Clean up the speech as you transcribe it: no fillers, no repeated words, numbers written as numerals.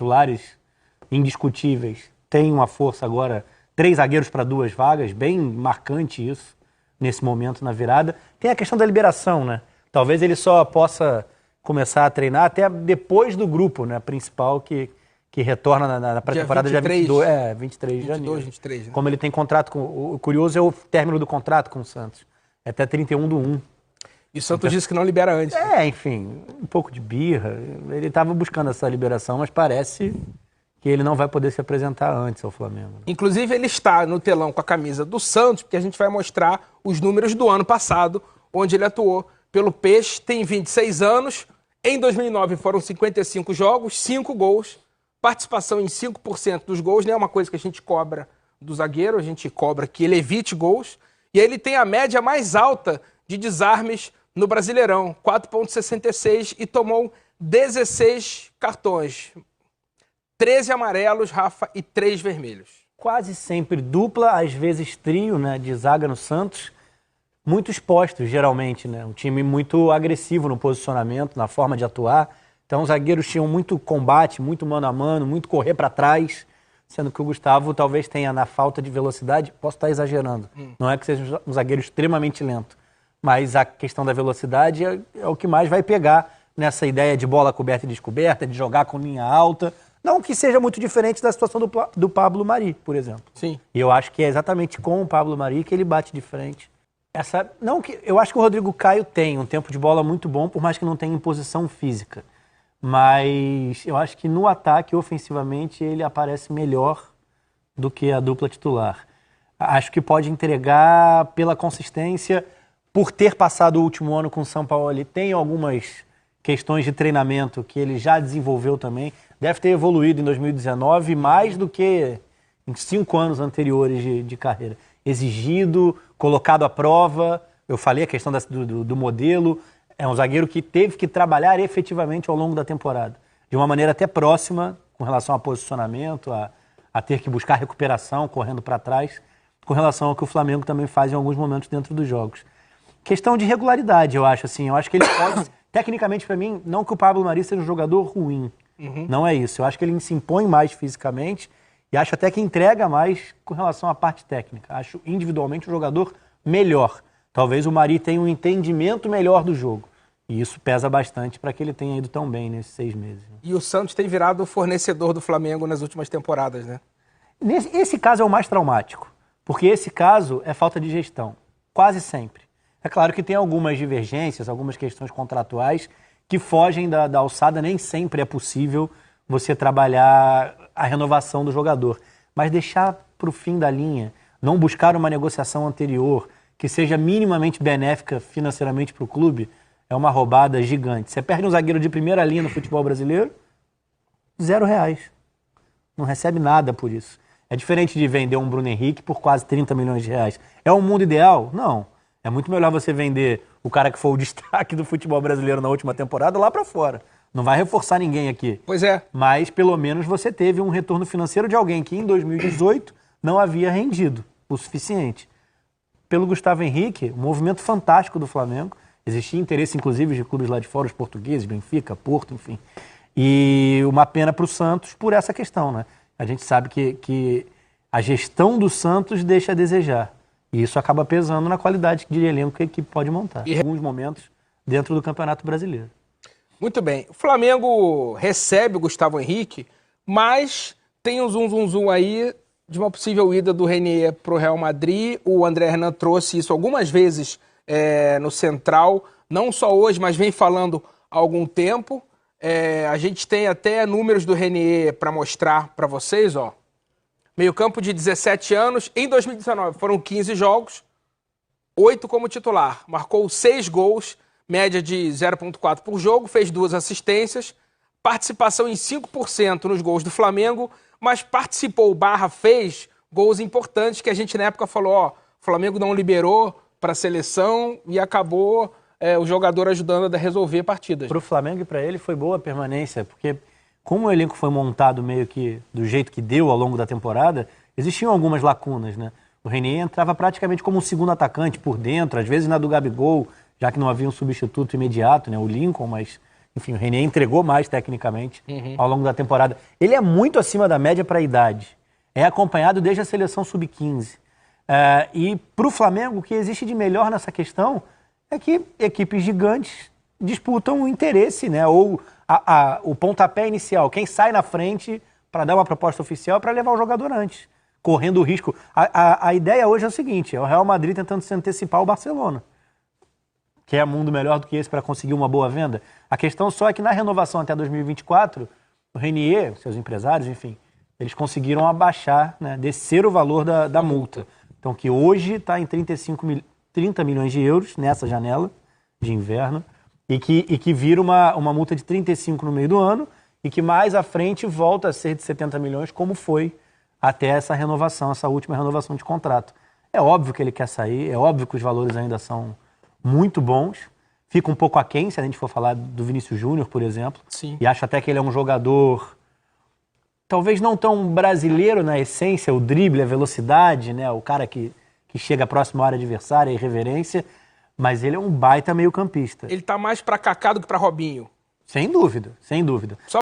titulares indiscutíveis têm uma força agora, 3 zagueiros para 2 vagas, bem marcante isso, nesse momento na virada. Tem a questão da liberação, né? Talvez ele só possa começar a treinar até depois do grupo, né, principal que retorna na pré-temporada dia 22, 23 de janeiro. 23, né? Como ele tem contrato com... O curioso é o término do contrato com o Santos. É até 31/1. E o Santos disse que não libera antes. Enfim, um pouco de birra. Ele estava buscando essa liberação, mas parece que ele não vai poder se apresentar antes ao Flamengo. Inclusive, ele está no telão com a camisa do Santos, porque a gente vai mostrar os números do ano passado, onde ele atuou pelo Peixe, tem 26 anos. Em 2009 foram 55 jogos, 5 gols, participação em 5% dos gols, não é uma coisa que a gente cobra do zagueiro, a gente cobra que ele evite gols. E aí ele tem a média mais alta de desarmes no Brasileirão, 4,66, e tomou 16 cartões. 13 amarelos, Rafa, e 3 vermelhos. Quase sempre dupla, às vezes trio, né, de zaga no Santos. Muito expostos, geralmente, né? Um time muito agressivo no posicionamento, na forma de atuar. Então, os zagueiros tinham muito combate, muito mano a mano, muito correr para trás, sendo que o Gustavo talvez tenha, na falta de velocidade, posso estar exagerando, não é que seja um zagueiro extremamente lento, mas a questão da velocidade é o que mais vai pegar nessa ideia de bola coberta e descoberta, de jogar com linha alta. Não que seja muito diferente da situação do Pablo Mari, por exemplo. Sim. E eu acho que é exatamente com o Pablo Mari que ele bate de frente. Eu acho que o Rodrigo Caio tem um tempo de bola muito bom, por mais que não tenha imposição física. Mas eu acho que no ataque, ofensivamente, ele aparece melhor do que a dupla titular. Acho que pode entregar pela consistência, por ter passado o último ano com o São Paulo. Ele tem algumas questões de treinamento que ele já desenvolveu também. Deve ter evoluído em 2019 mais do que em 5 anos anteriores de carreira. Exigido, colocado à prova. Eu falei a questão do modelo. É um zagueiro que teve que trabalhar efetivamente ao longo da temporada. De uma maneira até próxima, com relação a posicionamento, a ter que buscar recuperação, correndo para trás, com relação ao que o Flamengo também faz em alguns momentos dentro dos jogos. Questão de regularidade, eu acho, assim. Eu acho que ele pode... Tecnicamente, para mim, não que o Pablo Mari seja um jogador ruim. Não é isso. Eu acho que ele se impõe mais fisicamente e acho até que entrega mais com relação à parte técnica. Acho individualmente um jogador melhor. Talvez o Mari tenha um entendimento melhor do jogo. E isso pesa bastante para que ele tenha ido tão bem nesses 6 meses. E o Santos tem virado o fornecedor do Flamengo nas últimas temporadas, né? Esse caso é o mais traumático, porque esse caso é falta de gestão, quase sempre. É claro que tem algumas divergências, algumas questões contratuais que fogem da alçada, nem sempre é possível você trabalhar a renovação do jogador. Mas deixar para o fim da linha, não buscar uma negociação anterior que seja minimamente benéfica financeiramente para o clube, é uma roubada gigante. Você perde um zagueiro de primeira linha no futebol brasileiro, R$0. Não recebe nada por isso. É diferente de vender um Bruno Henrique por quase 30 milhões de reais. É um mundo ideal? Não. É muito melhor você vender o cara que foi o destaque do futebol brasileiro na última temporada lá para fora. Não vai reforçar ninguém aqui. Pois é. Mas pelo menos você teve um retorno financeiro de alguém que em 2018 não havia rendido o suficiente. Pelo Gustavo Henrique, um movimento fantástico do Flamengo. Existia interesse, inclusive, de clubes lá de fora, os portugueses, Benfica, Porto, enfim. E uma pena para o Santos por essa questão, né? A gente sabe que a gestão do Santos deixa a desejar. E isso acaba pesando na qualidade de elenco que a equipe pode montar. Em alguns momentos, dentro do Campeonato Brasileiro. Muito bem. O Flamengo recebe o Gustavo Henrique, mas tem um zum aí de uma possível ida do Renier para o Real Madrid. O André Hernan trouxe isso algumas vezes no Central, não só hoje, mas vem falando há algum tempo. A gente tem até números do Renier para mostrar para vocês, ó. Meio campo de 17 anos, em 2019 foram 15 jogos, 8 como titular, marcou 6 gols, média de 0,4 por jogo, fez 2 assistências, participação em 5% nos gols do Flamengo, mas participou, fez gols importantes que a gente na época falou, ó, o Flamengo não liberou para a seleção e acabou o jogador ajudando a resolver partidas. Para o Flamengo e para ele foi boa a permanência, porque como o elenco foi montado meio que do jeito que deu ao longo da temporada, existiam algumas lacunas, né? O Renier entrava praticamente como um segundo atacante por dentro, às vezes na do Gabigol, já que não havia um substituto imediato, né? O Lincoln, mas enfim, o Renier entregou mais tecnicamente ao longo da temporada. Ele é muito acima da média para a idade. É acompanhado desde a seleção sub-15. E para o Flamengo, o que existe de melhor nessa questão é que equipes gigantes disputam o interesse, né? Ou o pontapé inicial. Quem sai na frente para dar uma proposta oficial para levar o jogador antes, correndo o risco. A ideia hoje é o seguinte, é o Real Madrid tentando se antecipar ao Barcelona. Que é mundo melhor do que esse para conseguir uma boa venda. A questão só é que na renovação até 2024, o Renier, seus empresários, enfim, eles conseguiram abaixar, né, descer o valor da multa. Então, que hoje está em 30 milhões de euros nessa janela de inverno e que vira uma multa de 35 no meio do ano e que mais à frente volta a ser de 70 milhões, como foi até essa renovação, essa última renovação de contrato. É óbvio que ele quer sair, é óbvio que os valores ainda são muito bons. Fica um pouco aquém, se a gente for falar do Vinícius Júnior, por exemplo. Sim. E acho até que ele é um jogador talvez não tão brasileiro na essência, o drible, a velocidade, né? O cara que chega próximo à área adversária, a irreverência, mas ele é um baita meio-campista. Ele tá mais pra Kaká do que pra Robinho. Sem dúvida, sem dúvida.